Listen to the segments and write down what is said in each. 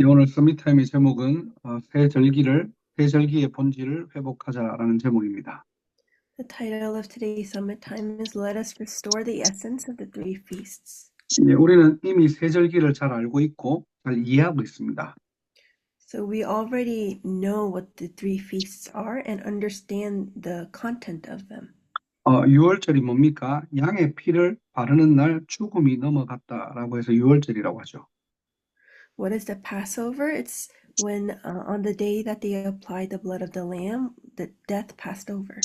오늘 서밋타임의 제목은 새 절기의 본질을 회복하자라는 제목입니다. The title of today's summit time is Let Us Restore the Essence of the Three Feasts. 우리는 이미 새 절기를 잘 알고 있고 잘 이해하고 있습니다. So we already know what the three feasts are and understand the content of them. 6월절이 뭡니까? 양의 피를 바르는 날 죽음이 넘어갔다라고 해서 6월절이라고 하죠. What is the Passover? It's when on the day that they applied the blood of the lamb, the death passed over.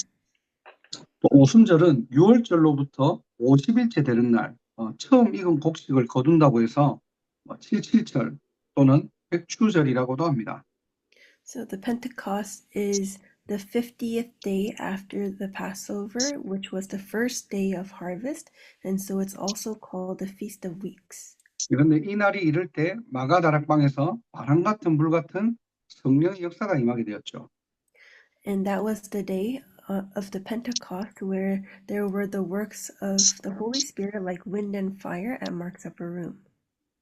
또 오순절은 6월절로부터 50일째 되는 날 처음 익은 곡식을 거둔다고 해서 77철 또는 백추절이라고도 합니다. So the Pentecost is the 50th day after the Passover, which was the first day of harvest, and so it's also called the Feast of Weeks. 그런데 이 날이 이를 때 마가다락방에서 바람 같은 불 같은 성령의 역사가 임하게 되었죠. And that was the day of the Pentecost where there were the works of the Holy Spirit like wind and fire at Mark's upper room.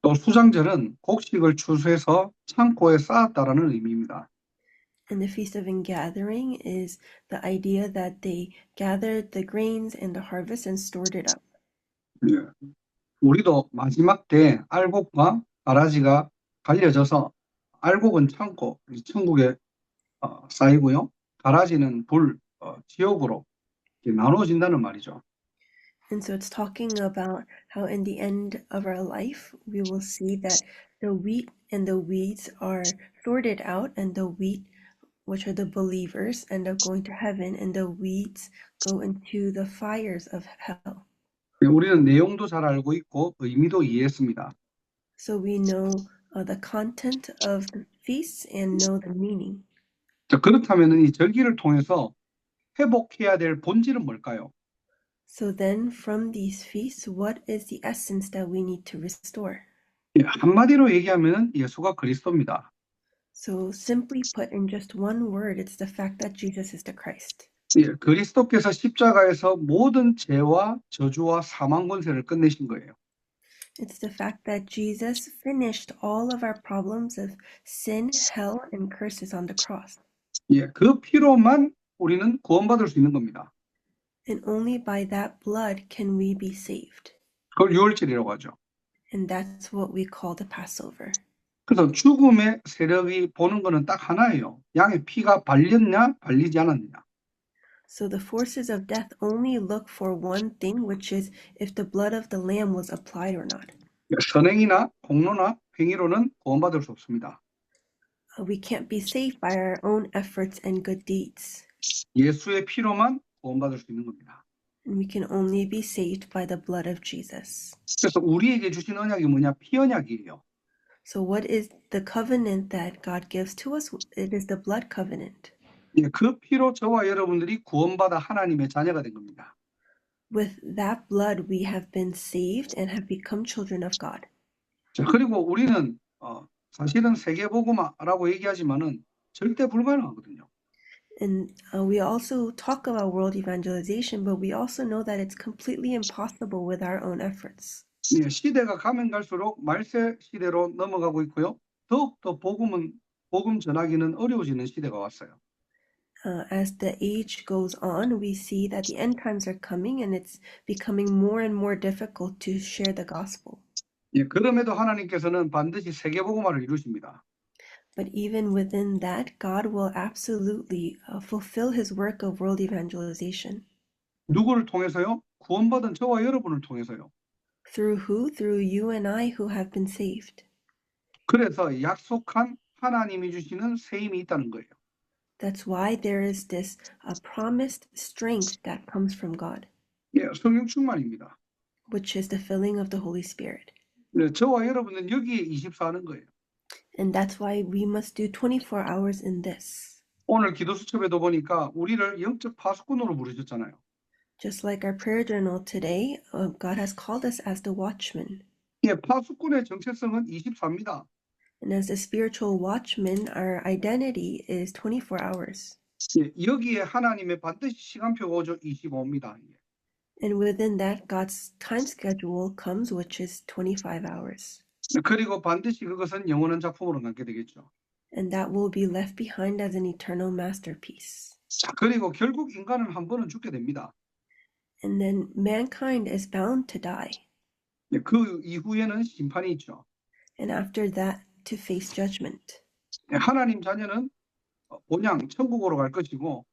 또 수장절은 곡식을 추수해서 창고에 쌓았다라는 의미입니다. And the Feast of Ingathering is the idea that they gathered the grains and the harvest and stored it up. 예. 우리도 마지막 때 알곡과 가라지가 갈려져서 알곡은 창고, 천국에 쌓이고요. 가라지는 지옥으로 나눠진다는 말이죠. And so it's talking about how in the end of our life, we will see that the wheat and the weeds are sorted out, and the wheat, which are the believers, end up going to heaven, and the weeds go into the fires of hell. 우리는 내용도 잘 알고 있고 의미도 이해했습니다. So we know the content of the feasts and know the meaning. 자, 그렇다면 이 절기를 통해서 회복해야 될 본질은 뭘까요? So then from these feasts, what is the essence that we need to restore? 한마디로 얘기하면 예수가 그리스도입니다. So simply put in just one word, it's the fact that Jesus is the Christ. 그리스도께서 십자가에서 모든 죄와 저주와 사망 권세를 끝내신 거예요. It's the fact that Jesus finished all of our problems of sin, hell, and curses on the cross. 그 피로만 우리는 구원받을 수 있는 겁니다. And only by that blood can we be saved. 그걸 유월절이라고 하죠. And that's what we call the Passover. 그래서 죽음의 세력이 보는 거는 딱 하나예요. 양의 피가 발렸냐, 발리지 않았느냐. So the forces of death only look for one thing, which is if the blood of the lamb was applied or not. 선행이나 공로나 행위로는 구원받을 수 없습니다. We can't be saved by our own efforts and good deeds. 예수의 피로만 구원받을 수 있는 겁니다. And we can only be saved by the blood of Jesus. 그래서 우리에게 주신 언약이 뭐냐? 피언약이에요. So what is the covenant that God gives to us? It is the blood covenant. 그 피로 저와 여러분들이 구원받아 하나님의 자녀가 된 겁니다. With that blood, we have been saved and have become children of God. 자, 그리고 우리는 사실은 세계복음화라고 얘기하지만은 절대 불가능하거든요. And we also talk about world evangelization, but we also know that it's completely impossible with our own efforts. 시대가 가면 갈수록 말세 시대로 넘어가고 있고요. 더욱더 복음 전하기는 어려워지는 시대가 왔어요. As the age goes on, we see that the end times are coming and it's becoming more and more difficult to share the gospel. 그럼에도 하나님께서는 반드시 세계복음화를 이루십니다. But even within that, God will absolutely fulfill his work of world evangelization. 누구를 통해서요? 구원받은 저와 여러분을 통해서요. Through who? Through you and I who have been saved. 그래서 약속한 하나님이 주시는 새 힘이 있다는 거예요. That's why there is this promised strength that comes from God, 성령 충만입니다. which is the filling of the Holy Spirit. 저와 여러분은 여기에 24하는 거예요. And that's why we must do 24 hours in this. 오늘 기도수첩에도 보니까 우리를 영적 파수꾼으로 부르셨잖아요. Just like our prayer journal today, God has called us as the watchmen. 파수꾼의 정체성은 24입니다. And as a spiritual watchman, our identity is 24 hours. 여기에 하나님의 반드시 시간표가 오죠. 25입니다. And within that, God's time schedule comes, which is 25 hours. 그리고 반드시 그것은 영원한 작품으로 남게 되겠죠. and that will be left behind as an eternal masterpiece. 자, 그리고 결국 인간은 한 번은 죽게 됩니다. And then mankind is bound to die, 그 이후에는 심판이 있죠. and after that, to face judgment. 하나님 자녀는 본향 천국으로 갈 것이고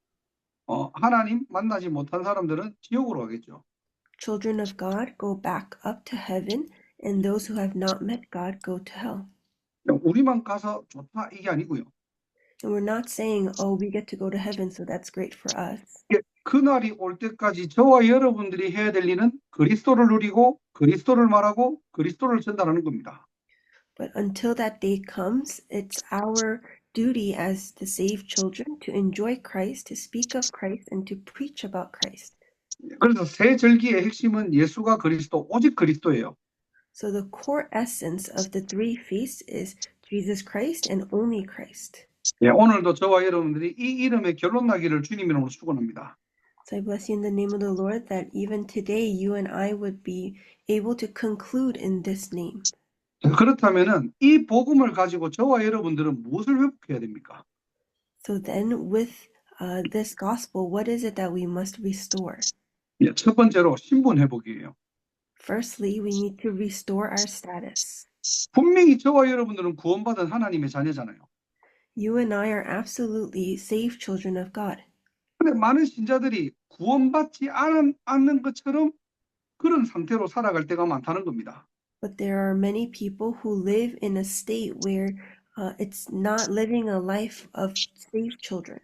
하나님 만나지 못한 사람들은 지옥으로 가겠죠. Children of God go back up to heaven, and those who have not met God go to hell. 우리만 가서 좋다 이게 아니고요. And we're not saying, oh, we get to go to heaven, so that's great for us. 그날이 올 때까지 저와 여러분들이 해야 될 일은 그리스도를 누리고 그리스도를 말하고 그리스도를 전달하는 겁니다. But until that day comes, it's our duty as the saved children to enjoy Christ, to speak of Christ, and to preach about Christ. 그래서 새 절기의 핵심은 예수가 그리스도, 오직 그리스도예요. So the core essence of the three feasts is Jesus Christ and only Christ. 오늘도 저와 여러분들이 이 이름의 결론 나기를 주님 이름으로 축원합니다. So I bless you in the name of the Lord that even today you and I would be able to conclude in this name. 그렇다면은 이 복음을 가지고 저와 여러분들은 무엇을 회복해야 됩니까? So then with this gospel, what is it that we must restore? 첫 번째로 신분 회복이에요. Firstly, we need to restore our status. 분명히 저와 여러분들은 구원받은 하나님의 자녀잖아요. You and I are absolutely saved children of God. 근데 많은 신자들이 구원받지 않는 것처럼 그런 상태로 살아갈 때가 많다는 겁니다. But there are many people who live in a state where it's not living a life of saved children.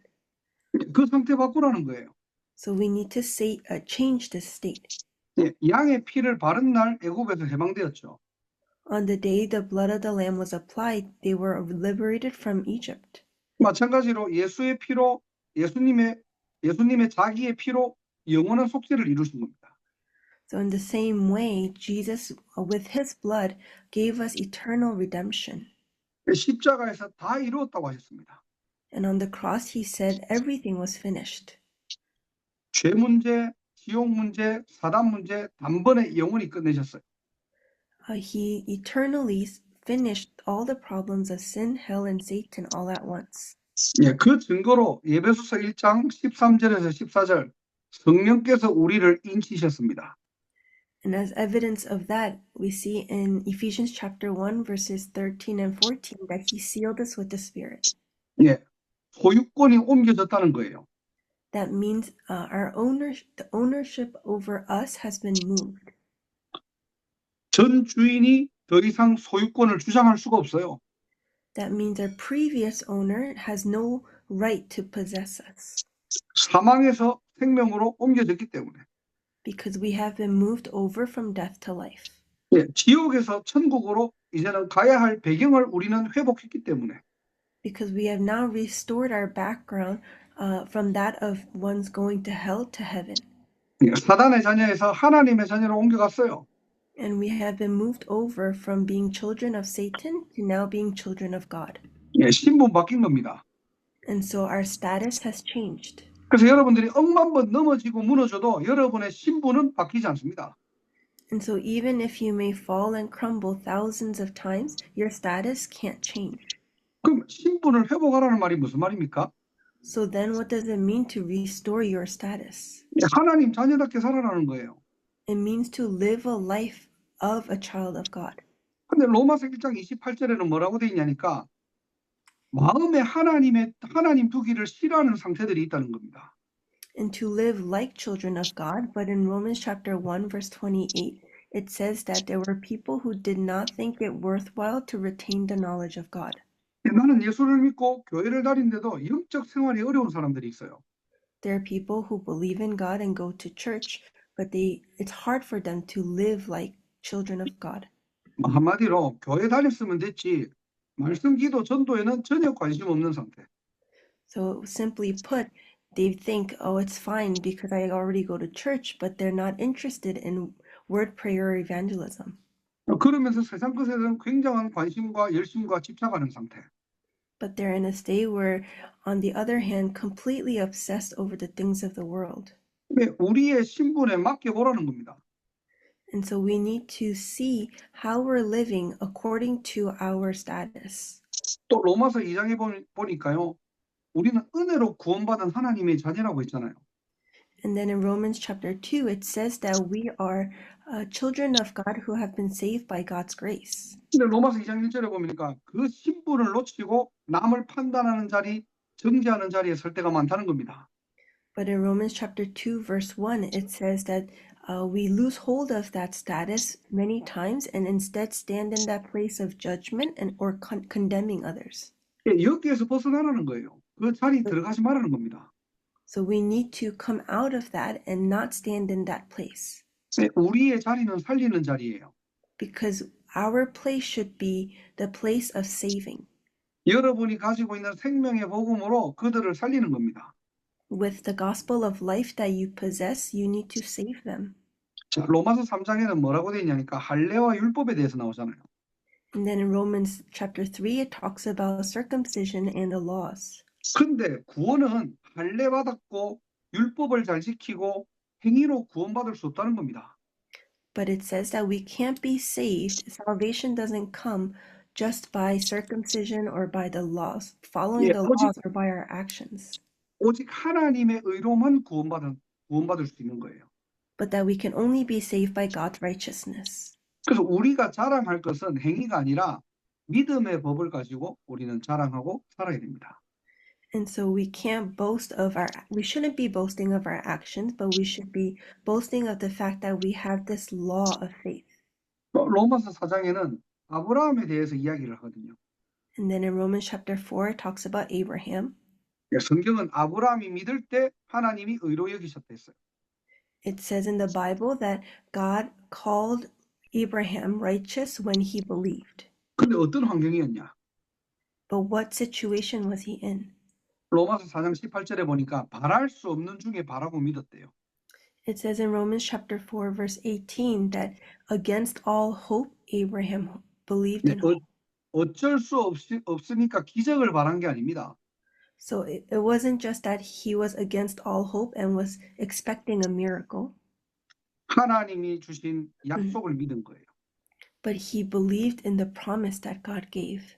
그 상태 바꾸라는 거예요. So we need to change this state. 양의 피를 바른 날 애굽에서 해방되었죠. On the day the blood of the lamb was applied, they were liberated from Egypt. 마찬가지로 예수의 피로 예수님의 자기의 피로 영원한 속죄를 이루신 겁니다. So in the same way, Jesus, with his blood, gave us eternal redemption. 십자가에서 다 이루었다고 하셨습니다. And on the cross, he said everything was finished. 죄 문제, 지옥 문제, 사단 문제 단번에 영원히 끝내셨어요. He eternally finished all the problems of sin, hell, and Satan all at once. 그 증거로 에베소서 1장 13절에서 14절 성령께서 우리를 인치셨습니다. And as evidence of that, we see in Ephesians chapter 1, verses 13 and 14, that he sealed us with the Spirit. 소유권이 옮겨졌다는 거예요. That means the ownership over us has been moved. 전 주인이 더 이상 소유권을 주장할 수가 없어요. That means our previous owner has no right to possess us. 사망에서 생명으로 옮겨졌기 때문에. Because we have been moved over from death to life. 지옥에서 천국으로 이제는 가야 할 배경을 우리는 회복했기 때문에. Because we have now restored our background from that of one's going to hell to heaven. 사단의 자녀에서 하나님의 자녀로 옮겨갔어요. And we have been moved over from being children of Satan to now being children of God. 신분 바뀐 겁니다. And so our status has changed. 그래서 여러분들이 억만 번 넘어지고 무너져도 여러분의 신분은 바뀌지 않습니다. And so even if you may fall and crumble thousands of times, your status can't change. 그럼 신분을 회복하라는 말이 무슨 말입니까? So then what does it mean to restore your status? 하나님 자녀답게 살아라는 거예요. It means to live a life of a child of God. 근데 로마서 1장 28절에는 뭐라고 돼 있냐니까 마음에 하나님 두기를 싫어하는 상태들이 있다는 겁니다. And to live like children of God, but in Romans chapter 1 verse 28, it says that there were people who did not think it worthwhile to retain the knowledge of God. 나는 예수를 믿고 교회를 다니는데도 영적 생활이 어려운 사람들이 있어요. There are people who believe in God and go to church, but it's hard for them to live like children of God. 한마디로 교회 다녔으면 됐지 말씀 기도 전도에는 전혀 관심 없는 상태. So simply put, they think, oh, it's fine because I already go to church, but they're not interested in word prayer or evangelism. 그러면서 세상 것에는 굉장한 관심과 열심과 집착하는 상태. But they're in a state where, on the other hand, completely obsessed over the things of the world. 우리의 신분에 맡겨보라는 겁니다. And so we need to see how we're living according to our status. 또 로마서 2장에 보니까요. 우리는 은혜로 구원받은 하나님의 자녀라고 했잖아요. And then in Romans chapter 2, it says that we are children of God who have been saved by God's grace. 근데 로마서 2장 1절에 보니까 그 신분을 놓치고 남을 판단하는 자리, 정죄하는 자리에 설 때가 많다는 겁니다. But in Romans chapter 2, verse 1, it says that we lose hold of that status many times and instead stand in that place of judgment and or condemning others. 예, 여기에서 벗어나라는 거예요. 그 자리에 들어가지 말라는 겁니다. So we need to come out of that and not stand in that place. 예, 우리의 자리는 살리는 자리예요. Because our place should be the place of saving. 여러분이 가지고 있는 생명의 복음으로 그들을 살리는 겁니다. With the gospel of life that you possess, you need to save them. 자, 로마서 3장에는 뭐라고 되어 있냐니까 할례와 율법에 대해서 나오잖아요. And then in Romans chapter 3, it talks about circumcision and the laws. 근데 구원은 할례 받았고 율법을 잘 지키고 행위로 구원받을 수 없다는 겁니다. But it says that we can't be saved. Salvation doesn't come just by circumcision or by the laws, following 예, the laws or by our actions, 오직 하나님의 의로만 구원받을 수 있는 거예요. but that we can only be saved by God's righteousness. 그래서 우리가 자랑할 것은 행위가 아니라 믿음의 법을 가지고 우리는 자랑하고 살아야 됩니다. And so we shouldn't be boasting of our actions, but we should be boasting of the fact that we have this law of faith. 로마서 4장에는 아브라함에 대해서 이야기를 하거든요. And then in Romans chapter 4, it talks about Abraham. 성경은 아브라함이 믿을 때 하나님이 의로 여기셨다 했어요. It says in the Bible that God called Abraham righteous when he believed. 근데 어떤 환경이었냐? But what situation was he in? 로마서 4장 18절에 보니까 바랄 수 없는 중에 바라고 믿었대요. It says in Romans chapter 4, verse 18, that against all hope, Abraham believed in hope. 어쩔 수 없으니까 기적을 바란 게 아닙니다. So it wasn't just that he was against all hope and was expecting a miracle, 하나님이 주신 약속을 믿은 거예요. but he believed in the promise that God gave.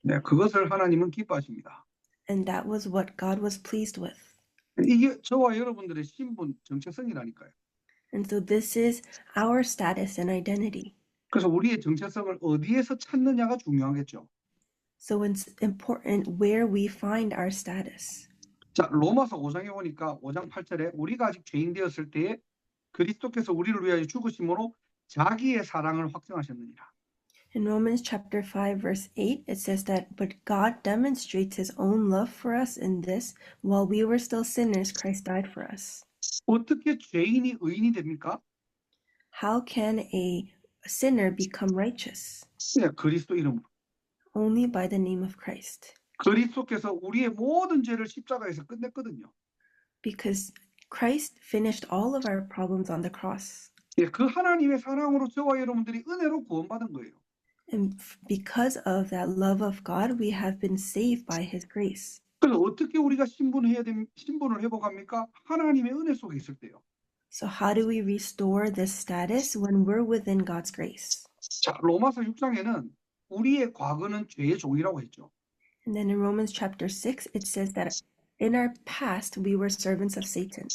네, 그것을 하나님은 기뻐하십니다. And that was what God was pleased with. 이게 저와 여러분들의 신분, 정체성이라니까요. And so this is our status and identity. 그래서 우리의 정체성을 어디에서 찾느냐가 중요하겠죠. So it's important where we find our status. 자, 로마서 5장에 보니까 5장 8절에 우리가 아직 죄인 되었을 때에 그리스도께서 우리를 위하여 죽으심으로 자기의 사랑을 확증하셨느니라. In Romans chapter 5, verse 8, it says that, but God demonstrates his own love for us in this, while we were still sinners, Christ died for us. 어떻게 죄인이 의인이 됩니까? How can a sinner become righteous? 네, 그리스도 이름으로. Only by the name of Christ. 그리스도께서 우리의 모든 죄를 십자가에서 끝냈거든요. Because Christ finished all of our problems on the cross. 예, 그 하나님의 사랑으로 저와 여러분들이 은혜로 구원받은 거예요. And because of that love of God, we have been saved by his grace. 그래서 어떻게 우리가 신분을 회복합니까? 하나님의 은혜 속에 있을 때요. So how do we restore this status when we're within God's grace? 자, 로마서 6장에는 우리의 과거는 죄의 종이라고 했죠. And then in Romans chapter 6, it says that in our past, we were servants of Satan.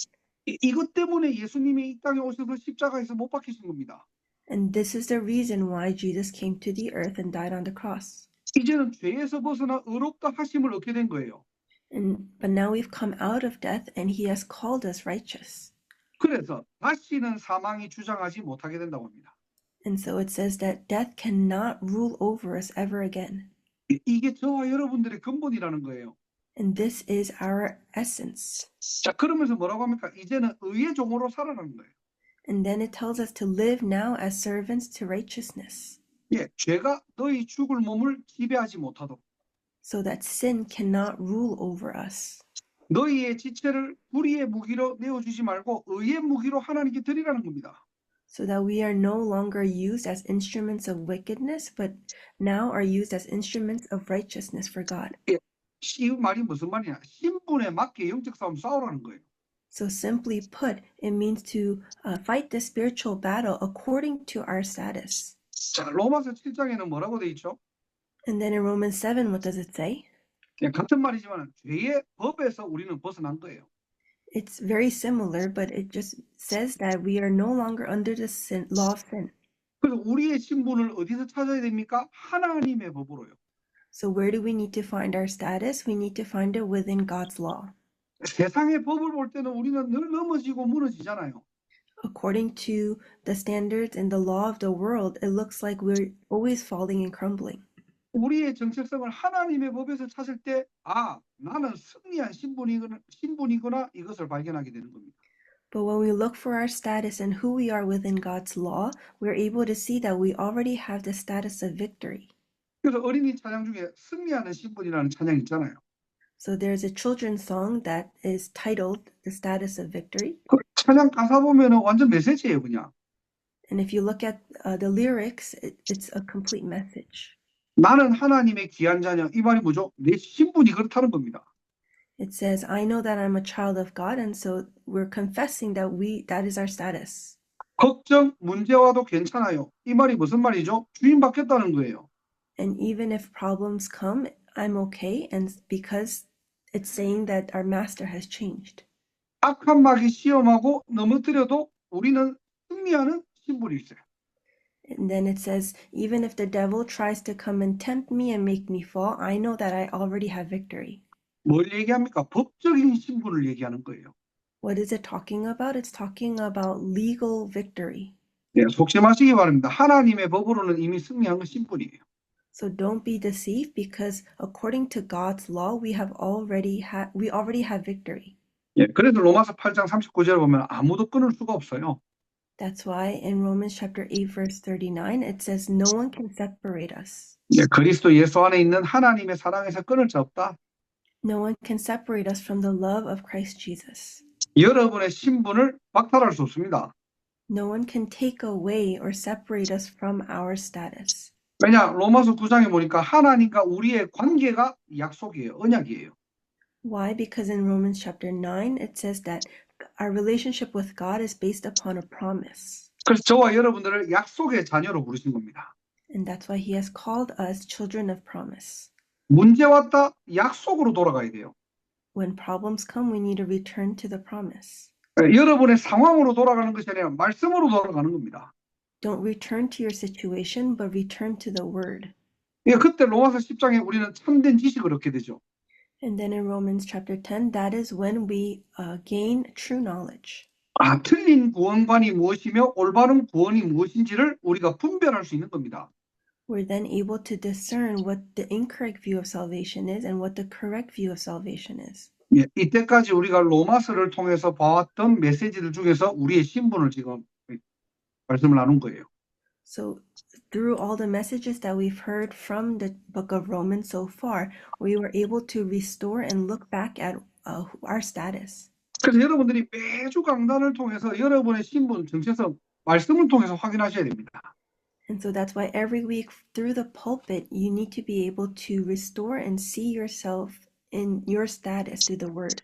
이것 때문에 예수님이 이 땅에 오셔서 십자가에서 못 박히신 겁니다. And this is the reason why Jesus came to the earth and died on the cross. 이제는 죄에서 벗어나 의롭다 하심을 얻게 된 거예요. But now we've come out of death and he has called us righteous. 그래서 다시는 사망이 주장하지 못하게 된다고 합니다. And so it says that death cannot rule over us ever again. 이게 저와 여러분들의 근본이라는 거예요. And this is our essence. 자, 그러면서 뭐라고 합니까? 이제는 의의 종으로 살아가는 거예요. And then it tells us to live now as servants to righteousness. 예, 죄가 너희 죽을 몸을 지배하지 못하도록. So that sin cannot rule over us. 너희의 지체를 불의의 무기로 내어주지 말고 의의 무기로 하나님께 드리라는 겁니다. So that we are no longer used as instruments of wickedness, but now are used as instruments of righteousness for God. 이 말이 무슨 말이냐? 신분에 맞게 영적 싸움 싸우라는 거예요. So simply put, it means to fight the spiritual battle according to our status. 자, 로마서 7장에는 뭐라고 돼 있죠? And then in Romans 7, what does it say? 같은 말이지만 죄의 법에서 우리는 벗어난 거예요. It's very similar, but it just says that we are no longer under the law of sin. 그래서 우리의 신분을 어디서 찾아야 됩니까? 하나님의 법으로요. So where do we need to find our status? We need to find it within God's law. 세상의 법을 볼 때는 우리는 늘 넘어지고 무너지잖아요. According to the standards and the law of the world, it looks like we're always falling and crumbling. 우리의 정체성을 하나님의 법에서 찾을 때, 아, 나는 승리한 신분이구나 이것을 발견하게 되는 겁니다. But when we look for our status and who we are within God's law, we're able to see that we already have the status of victory. 그래서 어린이 찬양 중에 승리하는 신분이라는 찬양 있잖아요. So there's a children's song that is titled The Status of Victory. 그 찬양 가사 보면은 완전 메시지예요, 그냥. And if you look at the lyrics, it's a complete message. 나는 하나님의 귀한 자녀. 이 말이 뭐죠? 내 신분이 그렇다는 겁니다. It says, I know that I'm a child of God, and so we're confessing that that is our status. 걱정, 문제 와도 괜찮아요. 이 말이 무슨 말이죠? 주인 바뀌었다는 거예요. And even if problems come, I'm okay, and because it's saying that our master has changed. 악한 마귀 시험하고 넘어뜨려도 우리는 승리하는 신분이 있어요. And then it says, even if the devil tries to come and tempt me and make me fall, I know that I already have victory. 뭘 얘기합니까? 법적인 신분을 얘기하는 거예요. What is it talking about? It's talking about legal victory. 네, 속심하시기 바랍니다. 하나님의 법으로는 이미 승리한 건 신분이에요. So don't be deceived, because according to God's law, we already have victory. 예, 그래서 로마서 8장 39절을 보면 아무도 끊을 수가 없어요. That's why in Romans chapter 8 verse 39 it says no one can separate us. 예, 그리스도 예수 안에 있는 하나님의 사랑에서 끊을 자 없다. No one can separate us from the love of Christ Jesus. 여러분의 신분을 박탈할 수 없습니다. No one can take away or separate us from our status. 왜냐? 로마서 9장에 보니까 하나님과 우리의 관계가 약속이에요. 언약이에요. Why? Because in Romans chapter 9 it says that our relationship with God is based upon a promise. 그래서 저와 여러분들을 약속의 자녀로 부르신 겁니다. And that's why he has called us children of promise. 문제 왔다 약속으로 돌아가야 돼요. When problems come, we need to return to the promise. 여러분의 상황으로 돌아가는 것이 아니라 말씀으로 돌아가는 겁니다. Don't return to your situation, but return to the word. 예, 그때 로마서 10장에 우리는 참된 지식을 얻게 되죠. And then in Romans chapter 10, that is when we gain true knowledge. 아, 틀린 구원관이 무엇이며 올바른 구원이 무엇인지를 우리가 분별할 수 있는 겁니다. We're then able to discern what the incorrect view of salvation is and what the correct view of salvation is. 예, 이때까지 우리가 로마서를 통해서 봐왔던 메시지들 중에서 우리의 신분을 지금 말씀을 나눈 거예요. So through all the messages that we've heard from the book of Romans so far, we were able to restore and look back at our status. 그래서 여러분들이 매주 강단을 통해서 여러분의 신분, 정체성, 말씀을 통해서 확인하셔야 됩니다. And so that's why every week through the pulpit, you need to be able to restore and see yourself in your status through the word.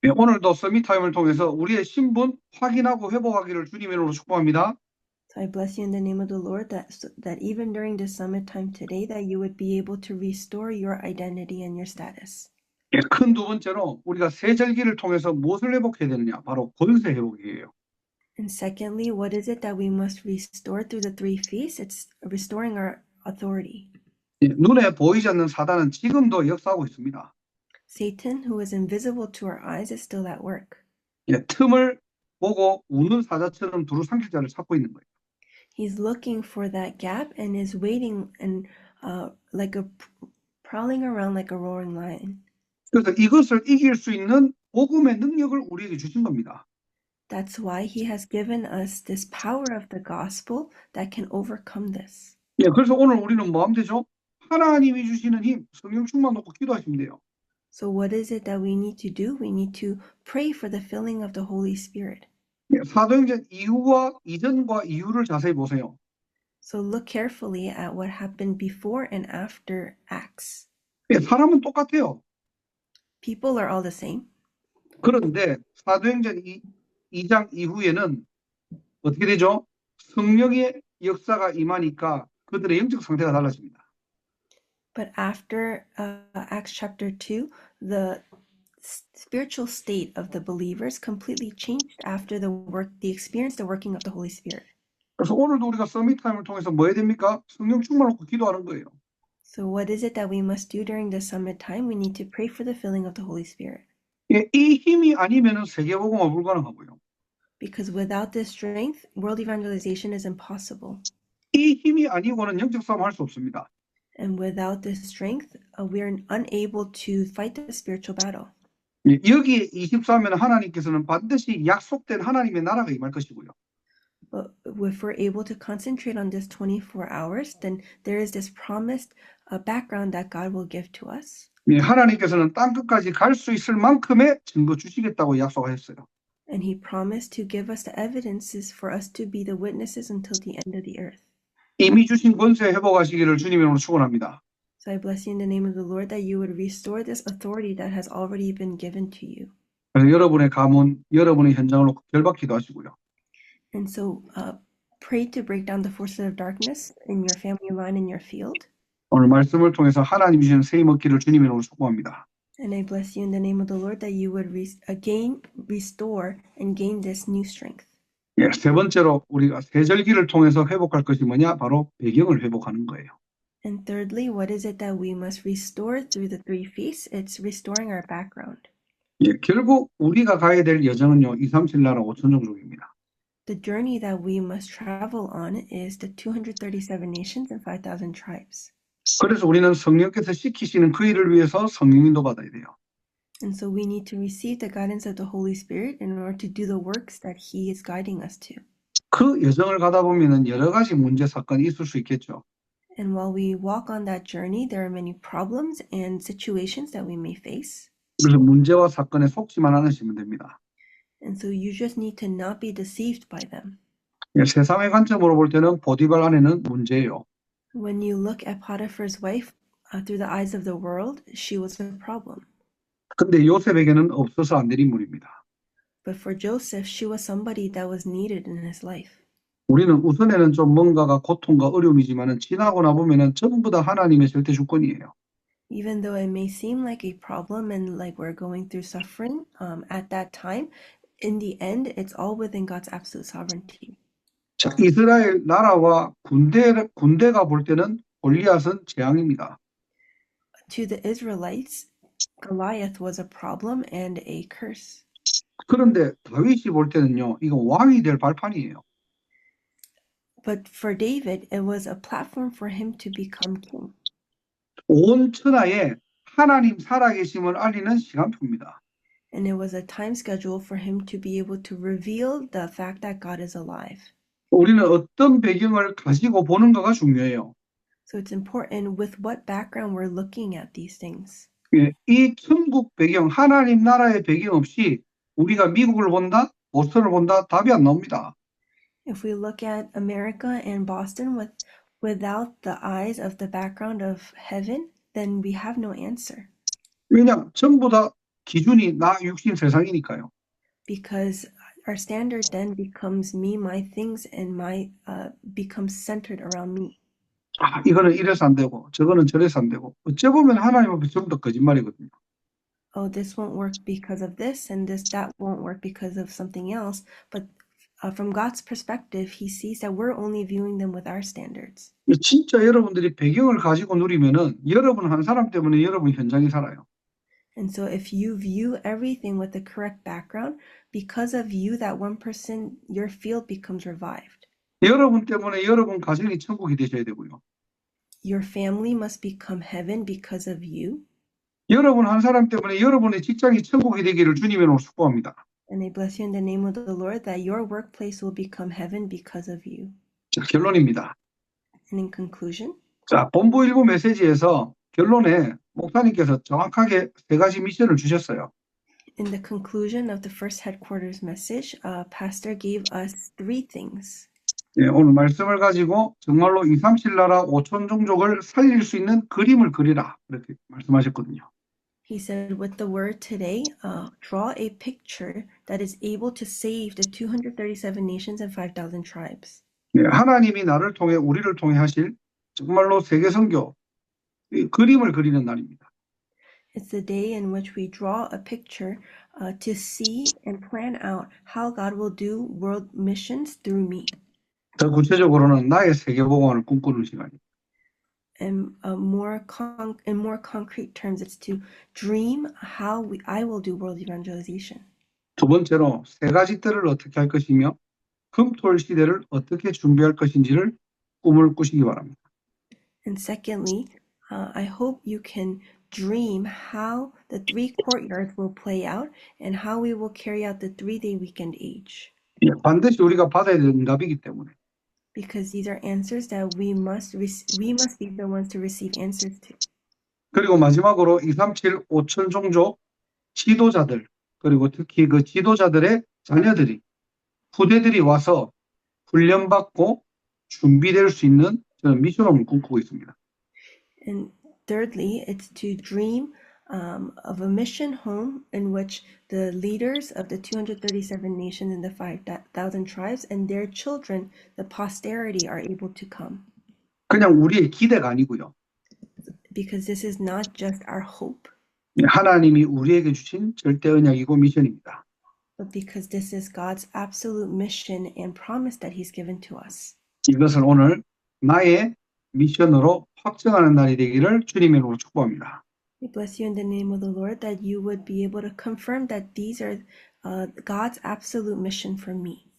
예, 오늘도 서밋타임을 통해서 우리의 신분 확인하고 회복하기를 주님의 이름으로 축복합니다. So I bless you in the name of the Lord that even during the summit time today, that you would be able to restore your identity and your status. 예, 큰 두 번째로 우리가 세 절기를 통해서 무엇을 회복해야 되느냐? 바로 권세 회복이에요. And secondly, what is it that we must restore through the three feasts? It's restoring our authority. 예, 눈에 보이지 않는 사단은 지금도 역사하고 있습니다. Satan, who is invisible to our eyes, is still at work. 예, 틈을 보고 우는 사자처럼 두루 삼킬 자를 찾고 있는 거예요. He's looking for that gap and is waiting and prowling around like a roaring lion. 그래서 이것을 이길 수 있는 복음의 능력을 우리에게 주신 겁니다. That's why he has given us this power of the gospel that can overcome this. 예, 그래서 오늘 우리는 뭐 하면 되죠? 하나님이 주시는 힘, 성령 충만 놓고 기도하시면 돼요. So what is it that we need to do? We need to pray for the filling of the Holy Spirit. 예, 사도행전 이전과 이후를 자세히 보세요. So look carefully at what happened before and after Acts. 예, 사람은 똑같아요. People are all the same. 그런데 사도행전 2장 이후에는 어떻게 되죠? 성령의 역사가 임하니까 그들의 영적 상태가 달라집니다. But after Acts chapter 2, the spiritual state of the believers completely changed after they experienced the working of the Holy Spirit. 그래서 오늘도 우리가 서밋타임을 통해서 뭐 해야 됩니까? 성령 충만을 놓고 기도하는 거예요. So what is it that we must do during the summit time? We need to pray for the filling of the Holy Spirit. 예, 이 힘이 아니면은 세계복음화 불가능하고요. Because without this strength, world evangelization is impossible. 이 힘이 아니고는 영적 싸움 할 수 없습니다. And without this strength, we are unable to fight the spiritual battle. 예, 여기에 24면 하나님께서는 반드시 약속된 하나님의 나라가 임할 것이고요. But if we're able to concentrate on this 24 hours, then there is this promised background that God will give to us. 예, 하나님께서는 땅 끝까지 갈 수 있을 만큼의 증거 주시겠다고 약속하셨어요. And he promised to give us the evidences for us to be the witnesses until the end of the earth. 이미 주신 권세 회복하시기를 주님으로 축원합니다. So I bless you in the name of the Lord that you would restore this authority that has already been given to you. 그래서 여러분의 가문, 여러분의 현장을 놓고 결박기도 하시고요. And so pray to break down the forces of darkness in your family line, in your field. 오늘 말씀을 통해서 하나님 주시는 새 힘 얻기를 주님으로 축복합니다. And I bless you in the name of the Lord that you would again restore and gain this new strength. 예, 세 번째로 우리가 세절기를 통해서 회복할 것이 뭐냐? 바로 배경을 회복하는 거예요. And thirdly, what is it that we must restore through the three feasts? It's restoring our background. 예, 결국 우리가 가야 될 여정은요, 237 나라 5천 종족입니다. The journey that we must travel on is the 237 nations and 5,000 tribes. 그래서 우리는 성령께서 시키시는 그 일을 위해서 성령인도 받아야 돼요. And so we need to receive the guidance of the Holy Spirit in order to do the works that He is guiding us to. 그 여정을 가다 보면은 여러 가지 문제 사건이 있을 수 있겠죠. And while we walk on that journey, there are many problems and situations that we may face. 그래서 문제와 사건에 속지만 않으시면 됩니다. And so you just need to not be deceived by them. 예, 세상의 관점으로 볼 때는 보디발 아내는 문제예요. When you look at Potiphar's wife through the eyes of the world, she was a problem. 근데 요셉에게는 없어서 안 될 인물입니다. But for Joseph, she was somebody that was needed in his life. 우리는 우선에는 좀 뭔가가 고통과 어려움이지만은 지나고 나보면은 전부 다 하나님의 절대 주권이에요. Even though it may seem like a problem and like we're going through suffering at that time, in the end, it's all within God's absolute sovereignty. 자, 이스라엘 나라와 군대가 볼 때는 골리앗은 재앙입니다. To the Israelites, Goliath was a problem and a curse. 그런데 다윗이 볼 때는요, 이거 왕이 될 발판이에요. But for David, it was a platform for him to become king. 온 천하에 하나님 살아계심을 알리는 시간표입니다. And it was a time schedule for him to be able to reveal the fact that God is alive. 우리는 어떤 배경을 가지고 보는가가 중요해요. So it's important with what background we're looking at these things. 예, 이 천국 배경, 하나님 나라의 배경 없이 우리가 미국을 본다, 보스턴을 본다, 답이 안 나옵니다. If we look at America and Boston without the eyes of the background of heaven, then we have no answer. 왜냐? 전부 다 기준이 나, 육신, 세상이니까요. Because our standard then becomes me, my things, and my becomes centered around me. 아, 이거는 이래서 안 되고, 저거는 저래서 안 되고. 어째 보면 하나님 앞에 전부 다 거짓말이거든요. Oh, this won't work because of this, and that won't work because of something else. But from God's perspective, He sees that we're only viewing them with our standards. 진짜 여러분들이 배경을 가지고 누리면은 여러분 한 사람 때문에 여러분 현장이 살아요. And so if you view everything with the correct background, because of you, that one person, your field becomes revived. 여러분 때문에 여러분 가정이 천국이 되셔야 되고요. Your family must become heaven because of you. 여러분 한 사람 때문에 여러분의 직장이 천국이 되기를 주님으로 축복합니다. And I bless you in the name of the Lord that your workplace will become heaven because of you. 자, 결론입니다. And in conclusion, 자, 본부 일부 메시지에서 결론에 목사님께서 정확하게 세 가지 미션을 주셨어요. in the conclusion of the first headquarters message, Pastor gave us three things. 예, 오늘 말씀을 가지고 정말로 237 나라 5천 종족을 살릴 수 있는 그림을 그리라 이렇게 말씀하셨거든요. He said, with the word today, draw a picture that is able to save the 237 nations and 5,000 tribes. 네, 하나님이 나를 통해 우리를 통해 하실 정말로 세계 선교 이 그림을 그리는 날입니다. It's the day in which we draw a picture to see and plan out how God will do world missions through me. 더 구체적으로는 나의 세계복음을 꿈꾸는 시간입니다. And in more concrete terms, it's to dream how I will do world evangelization. 두 번째로 세 가지 때를 어떻게 할 것이며 금토일 시대를 어떻게 준비할 것인지를 꿈을 꾸시기 바랍니다. And secondly, I hope you can dream how the 3 courtyards will play out and how we will carry out the 3-day weekend age. 예, 반드시 우리가 받아야 될 응답이기 때문에 Because these are answers that we must be the ones to receive answers to. 그리고 마지막으로 237 5천 종족 지도자들 그리고 특히 그 지도자들의 자녀들이 후대들이 와서 훈련받고 준비될 수 있는 저는 미션홈을 꿈꾸고 있습니다. And thirdly, it's to dream of a mission home in which the leaders of the 237 nations and the 5,000 tribes and their children, the posterity, are able to come. 그냥 우리의 기대가 아니고요. Because this is not just our hope, 하나님이 우리에게 주신 절대 언약이고 미션입니다. but because this is God's absolute mission and promise that He's given to us. 이것을 오늘 나의 미션으로 확정하는 날이 되기를 주님의 이름으로 축복합니다. We bless you in the name of the Lord that you would be able to confirm that these are God's absolute mission for me.